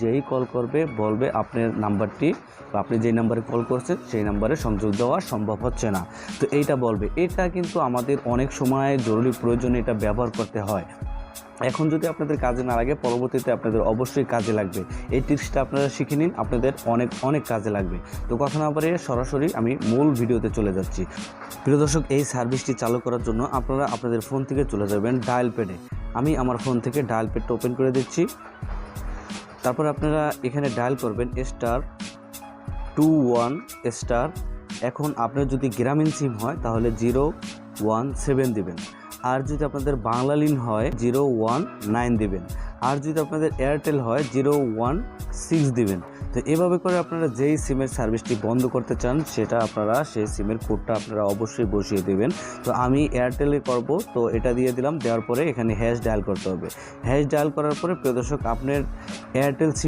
যেই কল করবে বলবে আপনার নাম্বারটি বা আপনি যেই নাম্বারে কল করছেন সেই নাম্বারে সংযোগ দেওয়া সম্ভব হচ্ছে না। তো এইটা বলবে, এটা কিন্তু আমাদের অনেক সময় জরুরি প্রয়োজনে এটা ব্যবহার করতে হয়। এখন যদি আপনাদের কাজে না লাগে, পরবর্তীতে আপনাদের অবশ্যই কাজে লাগবে। এই টিপসটা আপনারা শিখে নিন, আপনাদের অনেক অনেক কাজে লাগবে। তো কথা না বাড়িয়ে সরাসরি আমি মূল ভিডিওতে চলে যাচ্ছি। প্রিয় দর্শক, এই সার্ভিসটি চালু করার জন্য আপনারা আপনাদের ফোন থেকে চলে যাবেন ডায়াল প্যাডে। আমি আমার ফোন থেকে ডায়াল প্যাডটা ওপেন করে দিচ্ছি। তারপর আপনারা এখানে ডায়াল করবেন *21*। এখন আপনার যদি গ্রামীণ সিম হয় তাহলে 017 দিবেন, আর যদি আপনাদের বাংলা লিন হয় 019 দিবেন, আর যদি আপনাদের এয়ারটেল হয় 016 দিবেন। তো এভাবে করে আপনারা যেই সিমের সার্ভিসটি বন্ধ করতে চান সেটা আপনারা সেই সিমের কোডটা আপনারা অবশ্যই বসিয়ে দেবেন। তো আমি এয়ারটেলে করব, তো এটা দিয়ে দিলাম। দেওয়ার পরে এখানে হ্যাশ ডায়াল করতে হবে। হ্যাশ ডায়াল করার পরে প্রিয় দর্শক, আপনার এয়ারটেল